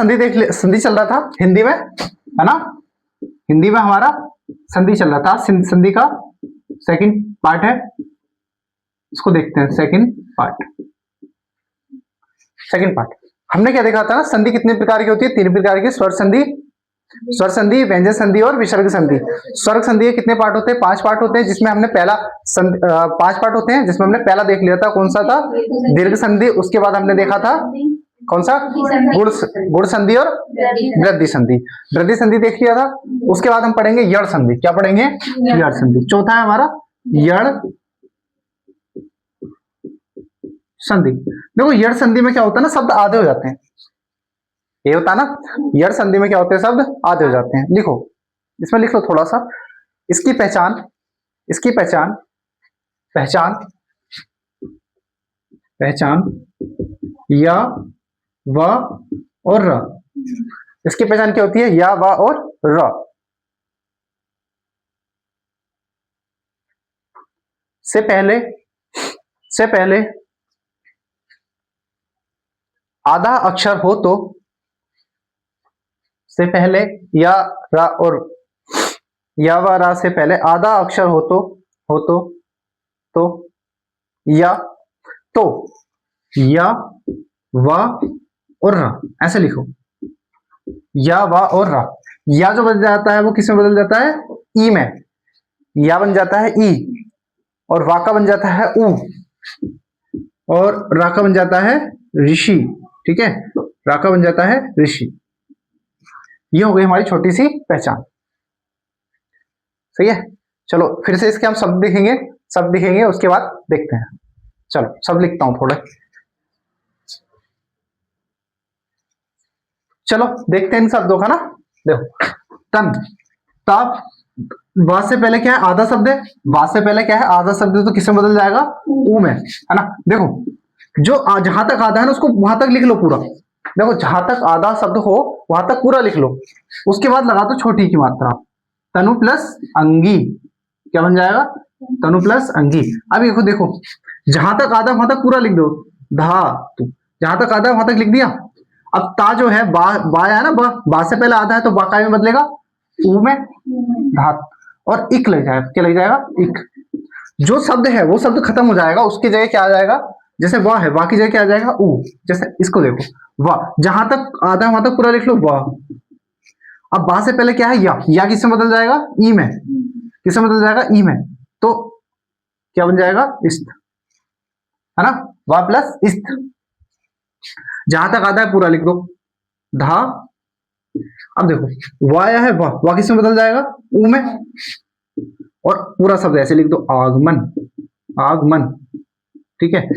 संधि संधि चल रहा था हिंदी में, है ना, हिंदी में हमारा संधि चल रहा था। संधि का सेकंड पार्ट है, इसको देखते हैं। सेकंड पार्ट हमने क्या देखा था, संधि कितने प्रकार की होती है? 3 प्रकार की, स्वर संधि, व्यंजन संधि और विसर्ग संधि। स्वर संधि के कितने पार्ट होते हैं? 5 पार्ट होते हैं, जिसमें हमने 5 पार्ट होते हैं, जिसमें हमने पहला देख लिया था, कौन सा था? दीर्घ संधि। उसके बाद हमने देखा था कौन सा? गुण संधि और वृद्धि संधि। वृद्धि संधि देख लिया था। उसके बाद हम पढ़ेंगे यड़ संधि। क्या पढ़ेंगे? यड़ संधि। चौथा है हमारा यड़ संधि। देखो यड़ संधि में क्या होता है ना, शब्द आधे हो जाते हैं। ये होता है ना, यड़ संधि में क्या होते हैं? शब्द आधे हो जाते हैं। लिखो, इसमें लिख लो थोड़ा सा। इसकी पहचान या, व और र। इसकी पहचान क्या होती है? या, व और र। से पहले आधा अक्षर हो तो, से पहले या, रा और या, व, रा से पहले आधा अक्षर हो तो या, व और रा, ऐसे लिखो। या, व और रा। या जो बन जाता है वो किस में बदल जाता है? ई में। या बन जाता है ई, और वा का बन जाता है उ, और रा का बन जाता है ऋषि। ठीक है, रा का बन जाता है ऋषि। ये हो गई हमारी छोटी सी पहचान। सही है। चलो फिर से इसके हम शब्द दिखेंगे, उसके बाद देखते हैं। चलो सब लिखता हूं थोड़े। चलो देखते हैं इन शब्दों का ना। देखो, तन, ताप। वा से पहले क्या है? आधा शब्द है। वा से पहले क्या है? आधा शब्द है, तो किसमें बदल जाएगा? ऊ में, है ना। देखो जो जहां तक आधा है ना, उसको वहां तक लिख लो पूरा। देखो जहां तक आधा शब्द हो वहां तक पूरा लिख लो। उसके बाद लगा दो छोटी की मात्रा। तनु प्लस अंगी, क्या बन जाएगा? तनु प्लस अंगी। अब देखो जहां तक आधा वहां तक पूरा लिख दो। धातु, जहां तक आधा वहां तक लिख दिया। अब ता जो है, बा है ना, बा से पहले आधा है, तो बा का में बदलेगा ऊ में, धात, और इक लग जाएगा। क्या लग जाएगा? इक। जो शब्द है वो शब्द खत्म हो जाएगा, उसकी जगह क्या आ जाएगा? जैसे वाह है, वाह की जगह क्या आ जाएगा? ऊ। जैसे इसको देखो, वाह, जहां तक आधा है वहां तक पूरा लिख लो, वाह। अब बा से पहले क्या है? या किसमें बदल जाएगा? ई में। किसमें बदल जाएगा? ई में। तो क्या बन जाएगा? इस्त, है ना, वाह प्लस इस्त। जहां तक आधा है पूरा लिख दो, धा। अब देखो वाया है, वाह किसमें बदल जाएगा? ऊ में, और पूरा शब्द ऐसे लिख दो, आगमन। ठीक है।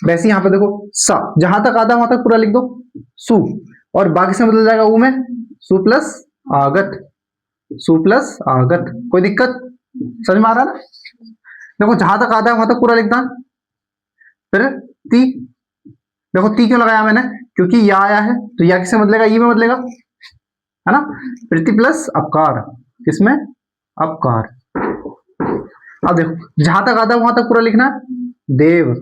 वैसे यहां पे देखो सा, जहां तक आधा वहां तक पूरा लिख दो, सु, और बाकी से बदल जाएगा ऊ में, सु प्लस आगत। कोई दिक्कत? समझ में आ रहा है ना? देखो जहां तक आधा है वहां तक पूरा लिखना। फिर ती, देखो ती क्यों लगाया मैंने? क्योंकि या आया है, तो या किससे बदलेगा? ई में बदलेगा, है ना। प्रीति प्लस अपकार, किसमें? अपकार। अब देखो जहां तक आधा वहां तक पूरा लिखना है। देव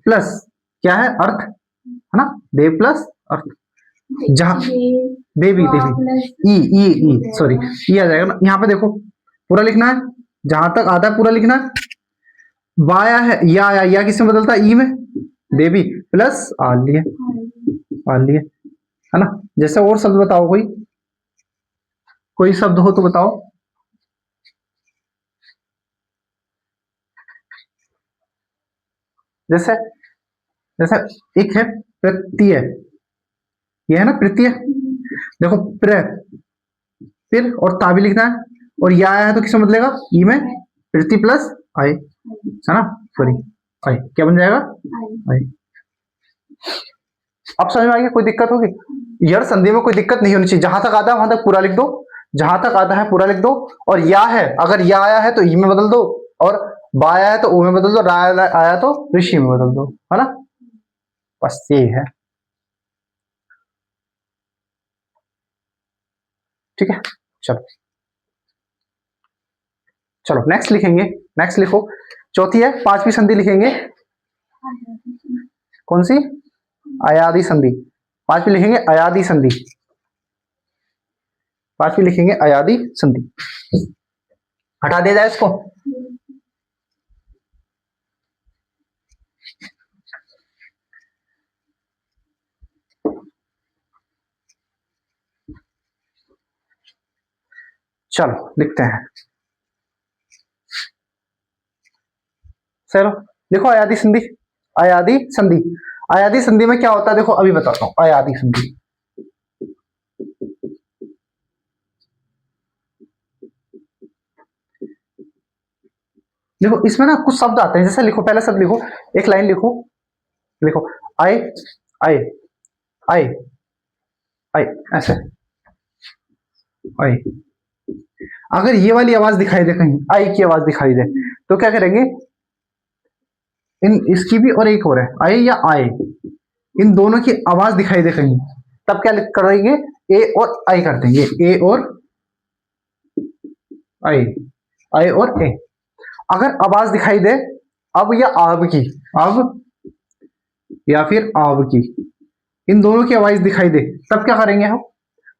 प्लस क्या है? अर्थ, है ना, देव प्लस अर्थ। जहां देवी ई सॉरी, ई आ जाएगा ना। यहाँ पे देखो पूरा लिखना है, जहां तक आधा पूरा लिखना है। वाया है, या किसमें बदलता है? ई में। देवी प्लस आल्य, है ना। जैसे और शब्द बताओ, कोई शब्द हो तो बताओ। जैसे एक है प्रत्यय, ये है ना प्रत्यय। देखो फिर और ता भी लिखना है, और या आया है तो किसमें बदलेगा? ई में। प्रति प्लस आई, है ना, सॉरी आई, क्या बन जाएगा? आई। अब समझ में आ गया? कोई दिक्कत होगी? यड़ संधि में कोई दिक्कत नहीं होनी चाहिए। जहां तक आता है वहां तक पूरा लिख दो, जहां तक आता है पूरा लिख दो। और या है, अगर या आया है तो ई में बदल दो, और बा आया है तो ओ में बदल दो, रा आया तो ऋषि में बदल दो, है ना। बस ये है। ठीक है, चलो नेक्स्ट लिखेंगे। नेक्स्ट लिखो, चौथी है 5वीं संधि लिखेंगे। कौन सी? आयादी संधि। पांचवी लिखेंगे अयादी संधि, पांचवी लिखेंगे अयादी संधि। हटा दिया जाए इसको। चलो लिखते हैं। चलो देखो अयादी संधि, अयादी संधि, अयादी संधि में क्या होता है देखो अभी बताता हूं। अयादी संधि देखो इसमें ना कुछ शब्द आते हैं, जैसे लिखो पहले शब्द लिखो, एक लाइन लिखो, लिखो आए आए आए आए, ऐसे आए। अगर ये वाली आवाज दिखाई दे, कहीं आई की आवाज दिखाई दे, तो क्या करेंगे, इन इसकी भी और एक और है आए या आए, इन दोनों की आवाज दिखाई दे कहीं, तब क्या करेंगे, ए और आई कर देंगे, ए और आई, आई और ए। अगर आवाज दिखाई दे अब या आब की, अब या फिर आब की, इन दोनों की आवाज दिखाई दे, तब क्या करेंगे हम,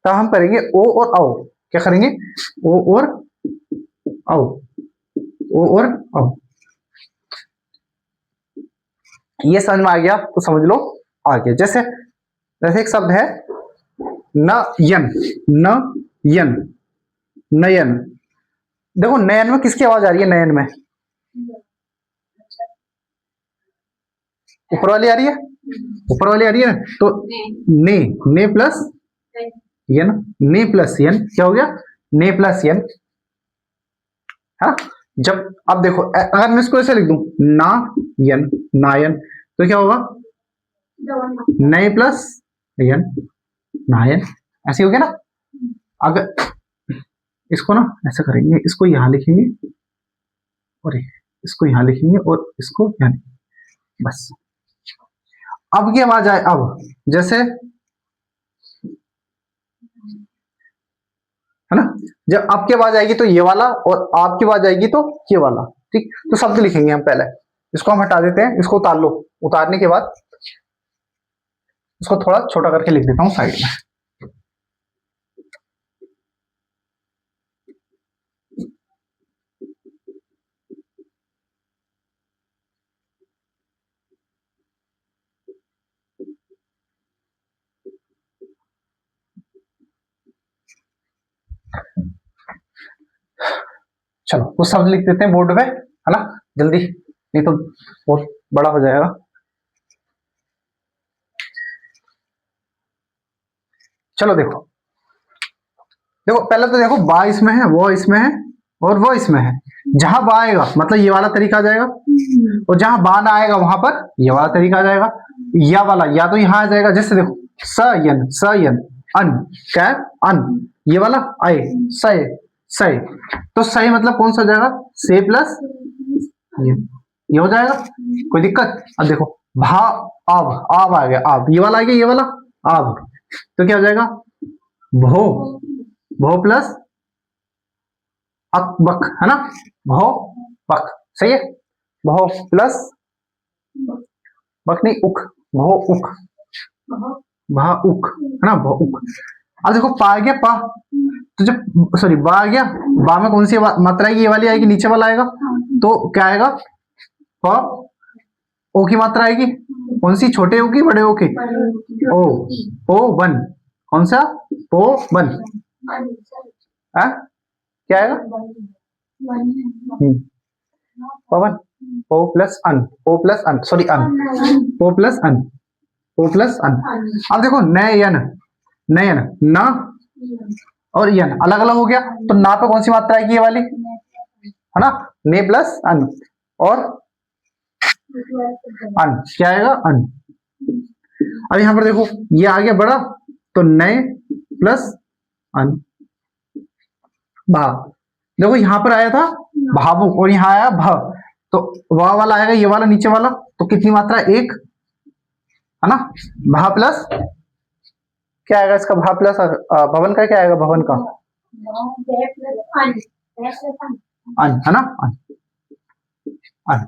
तब हम करेंगे ओ और आओ। क्या करेंगे, ओ और आओ, ओ और आओ। ये समझ में आ गया तो समझ लो आगे। जैसे जैसे एक शब्द है नयन, नयन, नयन। देखो नयन में किसकी आवाज आ रही है, नयन में ऊपर वाली आ रही है, ऊपर वाली आ रही है, तो ने, ने प्लस यन, ने प्लस यन क्या हो गया, ने प्लस यन। हाँ जब अब देखो अगर मैं इसको ऐसे लिख दूं ना यन, नायन, तो क्या होगा, नए प्लस यन, नायन, ऐसे हो गया ना। अगर इसको ना ऐसा करेंगे, इसको यहां लिखेंगे और इसको यहां लिखेंगे और इसको यहां, बस। अब की आवाज आए, अब जैसे है ना, जब आपकी आवाज आएगी तो ये वाला, और आपकी आवाज आएगी तो ये वाला, ठीक। तो शब्द लिखेंगे हम पहले, इसको हम हटा देते हैं, इसको उतार लो, उतारने के बाद इसको थोड़ा छोटा करके लिख देता हूं साइड में। चलो कुछ शब्द लिख देते हैं बोर्ड पे, है ना, जल्दी, नहीं तो बहुत बड़ा हो जाएगा। चलो देखो, देखो पहले तो देखो बा इसमें है, वो इसमें है और वो इसमें है। जहां बा आएगा मतलब ये वाला तरीका आ जाएगा, और जहां बा ना आएगा वहां पर ये वाला तरीका आ जाएगा। या वाला या तो यहां आ जाएगा, जैसे देखो सयन, सयन, अन, क्या है अन, ये वाला आए सय, सय, तो सही मतलब कौन सा जाएगा, से प्लस ये हो जाएगा, कोई दिक्कत। अब देखो भा, अब, अब आ गया, अब ये वाला आ गया, ये वाला अब, तो क्या हो जाएगा, भो, भो प्लस अक बक, है ना, भो बक, सही है, भो प्लस बक नहीं उक, भो उक, भा उक, है ना, भो उक। अब देखो पा आ गया, पा, तो जब सॉरी बा आ गया, बा में कौन सी मात्रा आएगी, ये वाली आएगी, नीचे वाला आएगा, तो क्या आएगा, प, ओ की मात्रा आएगी, कौन सी, छोटे ओ की, बड़े ओ की, ओ, ओ वन, कौन सा, ओ वन, क्या आएगा, पवन, ओ प्लस अन, ओ प्लस अन, सॉरी अन, ओ प्लस अन, ओ प्लस अन। अब देखो नयन, नयन, न और यन अलग अलग हो गया, तो ना पे कौन सी मात्रा आएगी, ये वाली, है ना, ने प्लस अन, और अन क्या आएगा, अन। अब यहां पर देखो ये आ गया बड़ा, तो नए प्लस अन, भा, देखो यहां पर आया था भावु और यहां आया भ, तो वह वाला आएगा, ये वाला नीचे वाला, तो कितनी मात्रा, एक, है ना, भा प्लस क्या आएगा इसका, भा प्लस भवन का क्या आएगा, भवन का अन, है ना, अन, अन।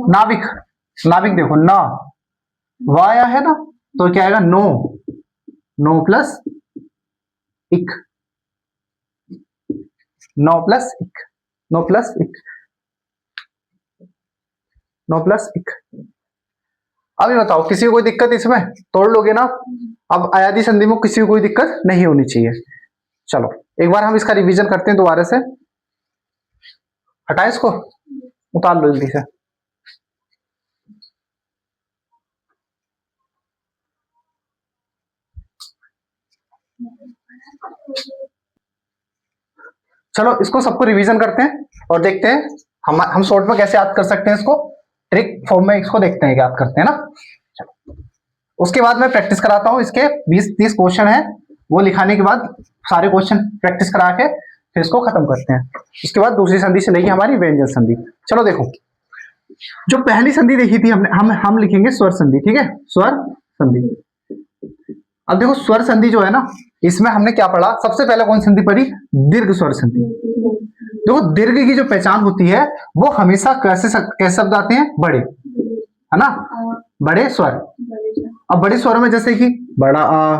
नाविक, नाविक देखो ना वाया है ना, तो क्या आएगा, नो, नो प्लस इक, नो प्लस इक, नो प्लस इक, नो प्लस इक। अभी बताओ किसी को कोई दिक्कत इसमें? तोड़ लोगे ना? अब अयादी संधि में किसी को कोई दिक्कत नहीं होनी चाहिए। चलो एक बार हम इसका रिवीजन करते हैं दोबारा से। हटाए इसको, उतार लो जल्दी से। चलो इसको सबको रिवीजन करते हैं और देखते हैं हम शॉर्ट में कैसे याद कर सकते हैं इसको। ट्रिक फॉर्म में इसको देखते हैं, याद करते हैं ना। चलो उसके बाद मैं प्रैक्टिस कराता हूँ। इसके 20-30 क्वेश्चन है, वो लिखाने के बाद सारे क्वेश्चन प्रैक्टिस करा के फिर इसको खत्म करते हैं। उसके बाद दूसरी संधि से लेगी हमारी व्यंजन संधि। चलो देखो, जो पहली संधि देखी थी हमने, हम लिखेंगे स्वर संधि, ठीक है, स्वर संधि। अब देखो स्वर संधि जो है ना, इसमें हमने क्या पढ़ा? सबसे पहले कौन संधि पढ़ी? दीर्घ स्वर संधि। देखो दीर्घ की जो पहचान होती है वो हमेशा कैसे शब्द आते हैं? बड़े, है ना, बड़े स्वर। अब बड़े स्वर में जैसे कि बड़ा आ,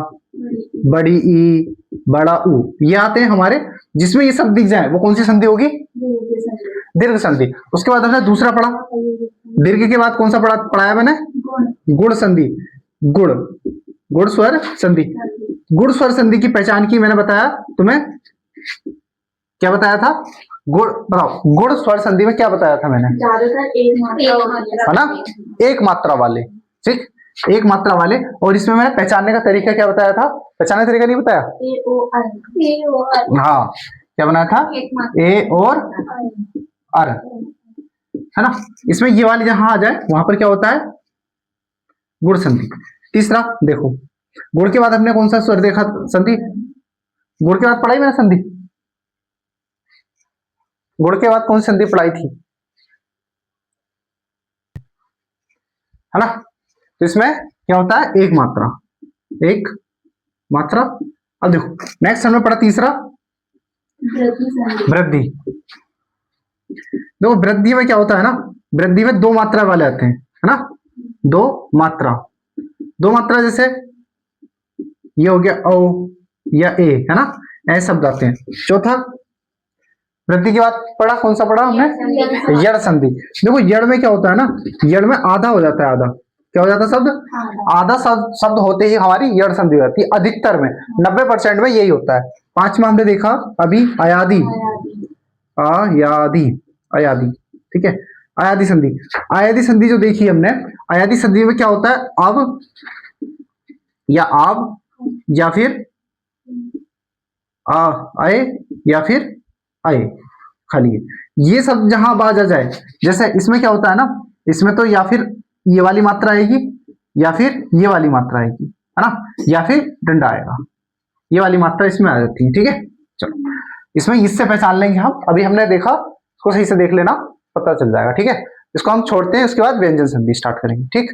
बड़ी ई, बड़ा ऊ, ये आते हैं हमारे। जिसमें ये सब दिख जाए वो कौन सी संधि होगी? दीर्घ संधि। उसके बाद हमने दूसरा पढ़ा, दीर्घ के बाद कौन सा पढ़ाया मैंने? गुण संधि। गुण स्वर संधि। गुण स्वर संधि की पहचान की मैंने बताया तुम्हें, क्या बताया था? गुण बताओ, गुण स्वर संधि में क्या बताया था मैंने? ज्यादातर एक मात्रा, है ना, एक मात्रा वाले, ठीक, एक मात्रा वाले। और इसमें मैंने पहचानने का तरीका क्या बताया था? पहचानने का तरीका नहीं बताया? हाँ, क्या बनाया था? ए और अर, है ना। इसमें ये वाली जहां आ जाए वहां पर क्या होता है? गुण संधि। तीसरा देखो, गुण के बाद हमने कौन सा स्वर देखा? संधि। गुण के बाद पढ़ाई मैंने संधि, गुण के बाद कौन सी संधि पढ़ाई थी? है ना। तो इसमें क्या होता है? एक मात्रा, एक मात्रा। अब देखो नेक्स्ट हमने पढ़ा तीसरा, वृद्धि। देखो वृद्धि में क्या होता है ना, वृद्धि में दो मात्रा वाले आते हैं, है ना, दो मात्रा। दो मात्रा जैसे ये हो गया ओ या ए, है ना, ऐसे शब्द आते हैं। चौथा वृद्धि के बाद पढ़ा कौन सा पढ़ा हमने? यड़ संधि। देखो यड़ में क्या होता है ना, यड़ में आधा हो जाता है, आधा क्या हो जाता है? शब्द आधा शब्द होते ही हमारी यड़ संधि हो जाती है। अधिकतर में 90% में यही होता है। पांचवा हमने देखा अभी अयादी, अयादी, अयादी, ठीक है, अयादी संधि। अयादी संधि जो देखी हमने, अयादी संधि में क्या होता है? अब या आप या फिर आए या फिर आए, खाली ये सब जहां बाज आ जाए। जैसे इसमें क्या होता है ना, इसमें तो या फिर ये वाली मात्रा आएगी या फिर ये वाली मात्रा आएगी, है ना, या फिर डंडा आएगा, ये वाली मात्रा इसमें आ जाती है, ठीक है। चलो इसमें इससे पहचान लेंगे हम। अभी हमने देखा, इसको सही से देख लेना, पता चल जाएगा, ठीक है। इसको हम छोड़ते हैं, उसके बाद व्यंजन संधि स्टार्ट करेंगे, ठीक।